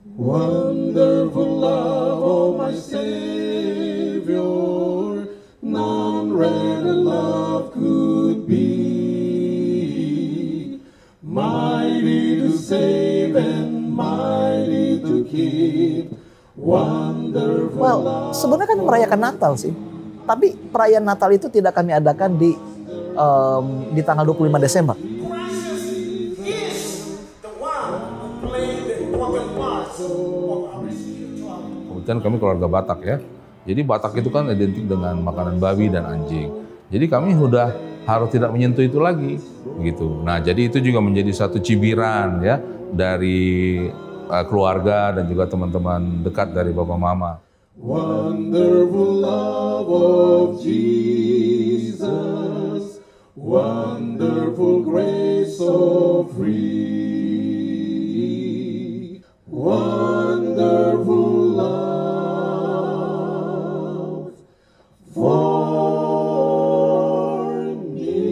Wonderful love, oh my Savior, none greater love could be. Mighty to save and mighty to keep. Wonderful Well, sebenarnya kan merayakan Natal sih. Tapi perayaan Natal itu tidak kami adakan di tanggal 25 Desember. Kebetulan kami keluarga Batak ya. Jadi Batak itu kan identik dengan makanan babi dan anjing. Jadi kami sudah harus tidak menyentuh itu lagi, gitu. Nah, jadi itu juga menjadi satu cibiran ya dari keluarga dan juga teman-teman dekat dari Bapak Mama. Wonderful love of Jesus, wonderful grace so free, wonderful love for me.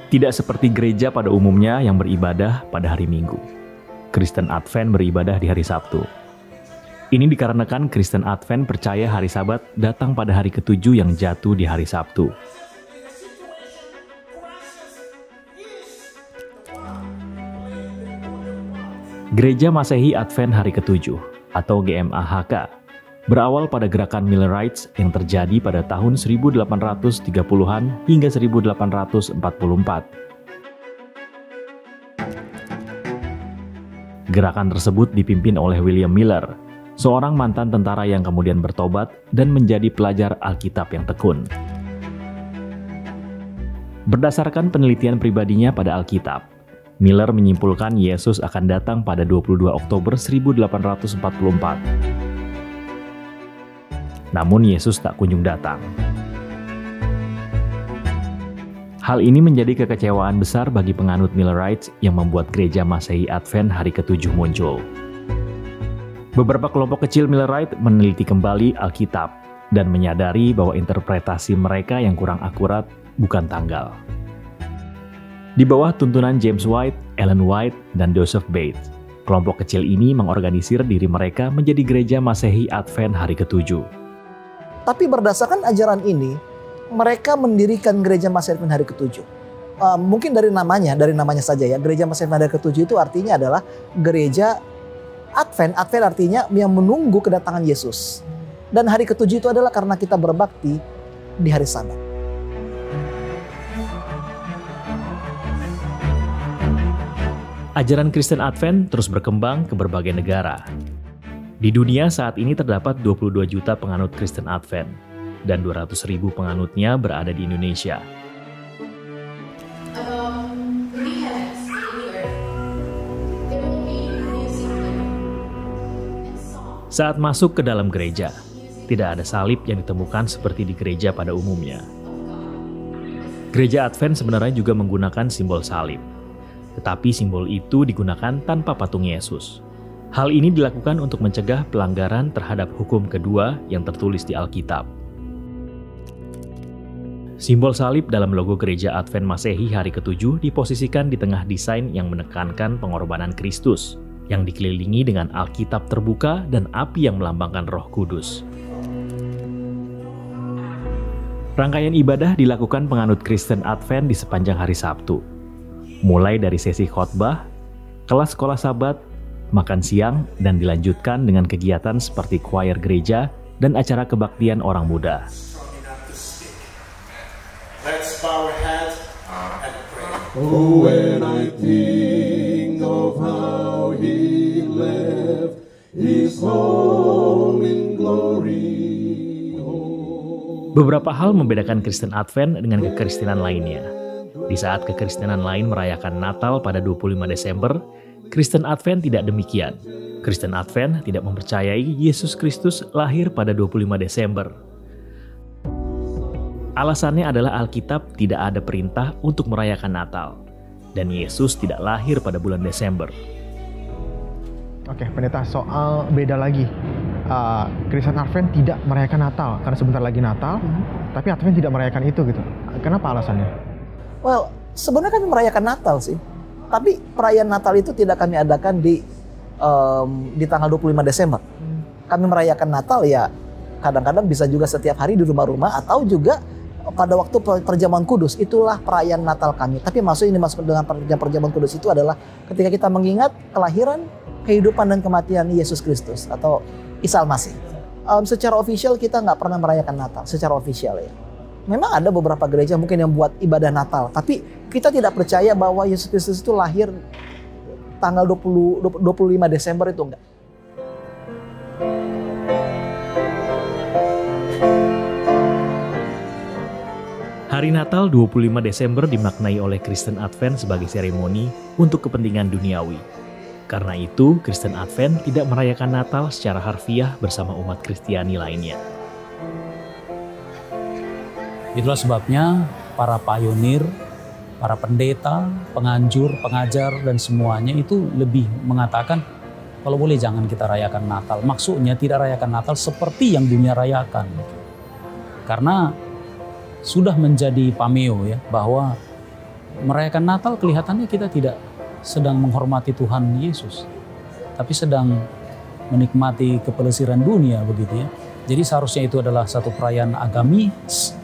Tidak seperti gereja pada umumnya yang beribadah pada hari Minggu. Kristen Advent beribadah di hari Sabtu. Ini dikarenakan Kristen Advent percaya hari Sabat datang pada hari ke-7 yang jatuh di hari Sabtu. Gereja Masehi Advent hari ke-7 atau GMAHK berawal pada gerakan Millerites yang terjadi pada tahun 1830-an hingga 1844. Gerakan tersebut dipimpin oleh William Miller, seorang mantan tentara yang kemudian bertobat dan menjadi pelajar Alkitab yang tekun. Berdasarkan penelitian pribadinya pada Alkitab, Miller menyimpulkan Yesus akan datang pada 22 Oktober 1844. Namun Yesus tak kunjung datang. Hal ini menjadi kekecewaan besar bagi penganut Millerites yang membuat gereja Masehi Advent hari ke-7 muncul. Beberapa kelompok kecil Millerite meneliti kembali Alkitab dan menyadari bahwa interpretasi mereka yang kurang akurat bukan tanggal. Di bawah tuntunan James White, Ellen White, dan Joseph Bates, kelompok kecil ini mengorganisir diri mereka menjadi gereja Masehi Advent hari ke-7. Tapi berdasarkan ajaran ini, mereka mendirikan gereja Masehi Advent hari ke-7. Mungkin dari namanya saja ya. Gereja Masehi Advent hari ke-7 itu artinya adalah gereja Advent. Advent artinya yang menunggu kedatangan Yesus. Dan hari ke-7 itu adalah karena kita berbakti di hari Sabat. Ajaran Kristen Advent terus berkembang ke berbagai negara. Di dunia saat ini terdapat 22 juta penganut Kristen Advent, dan 200.000 penganutnya berada di Indonesia. Saat masuk ke dalam gereja, tidak ada salib yang ditemukan seperti di gereja pada umumnya. Gereja Advent sebenarnya juga menggunakan simbol salib, tetapi simbol itu digunakan tanpa patung Yesus. Hal ini dilakukan untuk mencegah pelanggaran terhadap hukum kedua yang tertulis di Alkitab. Simbol salib dalam logo gereja Advent Masehi hari ke-7 diposisikan di tengah desain yang menekankan pengorbanan Kristus, yang dikelilingi dengan Alkitab terbuka dan api yang melambangkan Roh Kudus. Rangkaian ibadah dilakukan penganut Kristen Advent di sepanjang hari Sabtu, mulai dari sesi khotbah, kelas sekolah Sabat, makan siang, dan dilanjutkan dengan kegiatan seperti choir gereja dan acara kebaktian orang muda. Let's bow our heads and pray. Oh, when I think of how he left his home in glory. Beberapa hal membedakan Kristen Advent dengan kekristenan lainnya. Di saat kekristenan lain merayakan Natal pada 25 Desember, Kristen Advent tidak demikian. Kristen Advent tidak mempercayai Yesus Kristus lahir pada 25 Desember. Alasannya adalah Alkitab tidak ada perintah untuk merayakan Natal, dan Yesus tidak lahir pada bulan Desember. Oke, pendeta, soal beda lagi. Kristen Advent tidak merayakan Natal karena sebentar lagi Natal, tapi Advent tidak merayakan itu gitu. Kenapa alasannya? Well, sebenarnya kami merayakan Natal sih. Tapi perayaan Natal itu tidak kami adakan di tanggal 25 Desember. Kami merayakan Natal ya kadang-kadang bisa juga setiap hari di rumah-rumah atau juga pada waktu perjamuan kudus. Itulah perayaan Natal kami. Tapi maksudnya ini masuk dengan perjamuan kudus itu adalah ketika kita mengingat kelahiran, kehidupan dan kematian Yesus Kristus atau Isa Al-Masih. Secara official kita nggak pernah merayakan Natal secara official ya. Memang ada beberapa gereja mungkin yang buat ibadah Natal, tapi kita tidak percaya bahwa Yesus Kristus itu lahir tanggal 25 Desember itu enggak. Hari Natal 25 Desember dimaknai oleh Kristen Advent sebagai seremoni untuk kepentingan duniawi. Karena itu, Kristen Advent tidak merayakan Natal secara harfiah bersama umat Kristiani lainnya. Itulah sebabnya para pionir, para pendeta, penganjur, pengajar, dan semuanya itu lebih mengatakan, kalau boleh jangan kita rayakan Natal. Maksudnya tidak rayakan Natal seperti yang dunia rayakan. Karena sudah menjadi pameo ya, bahwa merayakan Natal kelihatannya kita tidak sedang menghormati Tuhan Yesus, tapi sedang menikmati kepelesiran dunia begitu ya. Jadi seharusnya itu adalah satu perayaan agamis,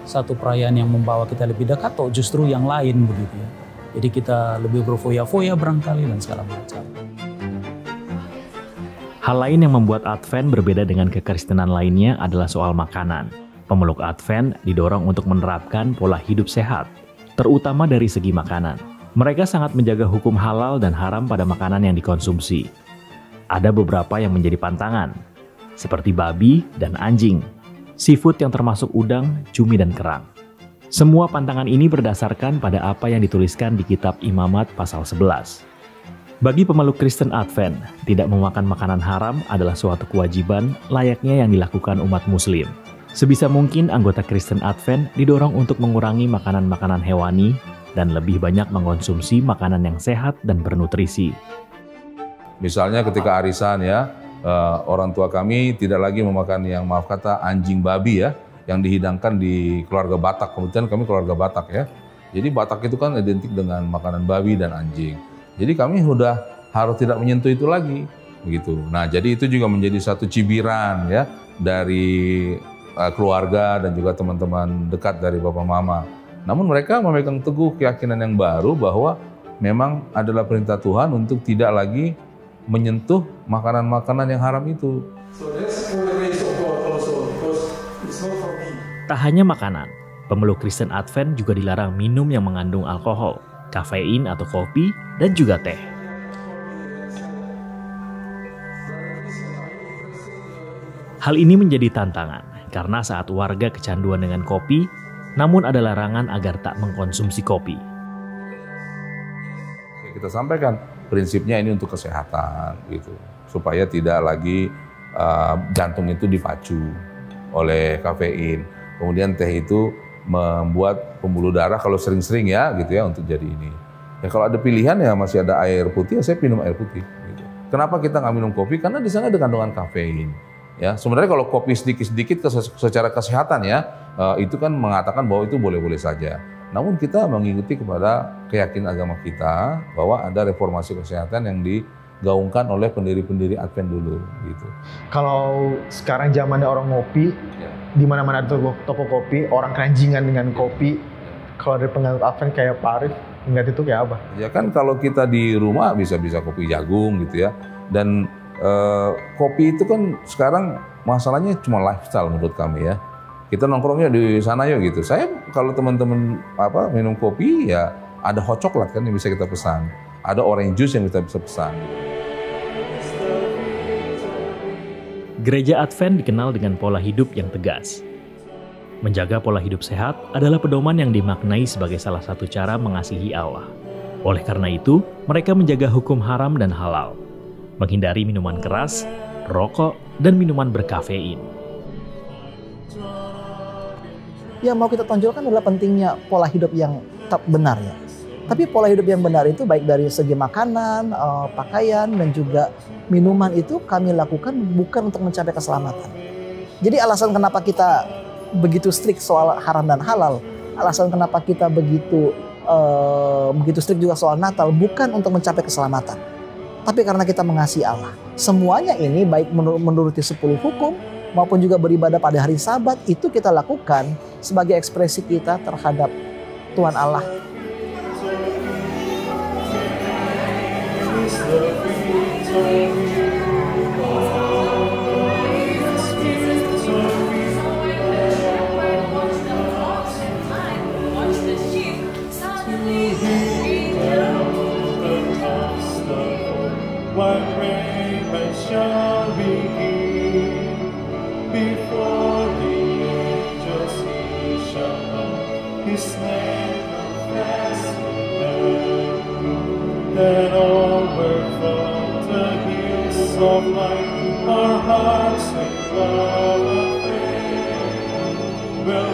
satu perayaan yang membawa kita lebih dekat, atau justru yang lain begitu ya. Jadi kita lebih berfoya-foya barangkali dan segala macam. Hal lain yang membuat Advent berbeda dengan kekristenan lainnya adalah soal makanan. Pemeluk Advent didorong untuk menerapkan pola hidup sehat, terutama dari segi makanan. Mereka sangat menjaga hukum halal dan haram pada makanan yang dikonsumsi. Ada beberapa yang menjadi pantangan, seperti babi dan anjing, seafood yang termasuk udang, cumi, dan kerang. Semua pantangan ini berdasarkan pada apa yang dituliskan di kitab Imamat pasal 11. Bagi pemeluk Kristen Advent, tidak memakan makanan haram adalah suatu kewajiban layaknya yang dilakukan umat Muslim. Sebisa mungkin anggota Kristen Advent didorong untuk mengurangi makanan-makanan hewani dan lebih banyak mengkonsumsi makanan yang sehat dan bernutrisi. Misalnya ketika arisan ya, orang tua kami tidak lagi memakan yang maaf kata anjing babi ya, yang dihidangkan di keluarga Batak. Kemudian kami keluarga Batak ya. Jadi Batak itu kan identik dengan makanan babi dan anjing. Jadi kami sudah harus tidak menyentuh itu lagi, begitu. Nah, jadi itu juga menjadi satu cibiran ya dari keluarga dan juga teman-teman dekat dari Bapak Mama. Namun mereka memegang teguh keyakinan yang baru bahwa memang adalah perintah Tuhan untuk tidak lagi menyentuh makanan-makanan yang haram itu. Tak hanya makanan, pemeluk Kristen Advent juga dilarang minum yang mengandung alkohol, kafein atau kopi, dan juga teh. Hal ini menjadi tantangan karena saat warga kecanduan dengan kopi, namun ada larangan agar tak mengkonsumsi kopi. Kita sampaikan prinsipnya ini untuk kesehatan, gitu, supaya tidak lagi jantung itu dipacu oleh kafein. Kemudian teh itu membuat pembuluh darah kalau sering-sering ya, gitu ya, untuk jadi ini. Ya kalau ada pilihan ya masih ada air putih, ya saya minum air putih. Gitu. Kenapa kita nggak minum kopi? Karena di sana ada kandungan kafein. Ya, sebenarnya kalau kopi sedikit-sedikit secara kesehatan ya, itu kan mengatakan bahwa itu boleh-boleh saja. Namun kita mengikuti kepada keyakinan agama kita bahwa ada reformasi kesehatan yang digaungkan oleh pendiri-pendiri Advent dulu, gitu. Kalau sekarang zamannya orang ngopi, di mana-mana ada toko kopi, orang keranjingan dengan kopi. Kalau dari penganut Advent kayak Pak Arif, ingat itu kayak apa? Ya kan kalau kita di rumah bisa kopi jagung gitu ya. Dan kopi itu kan sekarang masalahnya cuma lifestyle menurut kami ya. Kita nongkrongnya di sana yuk gitu. Saya kalau teman-teman minum kopi ya ada hot coklat kan yang bisa kita pesan. Ada orange juice yang kita bisa pesan. Gereja Advent dikenal dengan pola hidup yang tegas. Menjaga pola hidup sehat adalah pedoman yang dimaknai sebagai salah satu cara mengasihi Allah. Oleh karena itu, mereka menjaga hukum haram dan halal, menghindari minuman keras, rokok, dan minuman berkafein. Yang mau kita tonjolkan adalah pentingnya pola hidup yang tetap benar ya. Tapi pola hidup yang benar itu baik dari segi makanan, pakaian, dan juga minuman itu kami lakukan bukan untuk mencapai keselamatan. Jadi alasan kenapa kita begitu strict soal haram dan halal, alasan kenapa kita begitu strict juga soal Natal bukan untuk mencapai keselamatan, tapi karena kita mengasihi Allah. Semuanya ini baik menuruti 10 hukum maupun juga beribadah pada hari Sabat itu kita lakukan sebagai ekspresi kita terhadap Tuhan Allah. What raiment shall begin before the angels he shall know his name confess then all were from the hills of light our hearts with love and faith will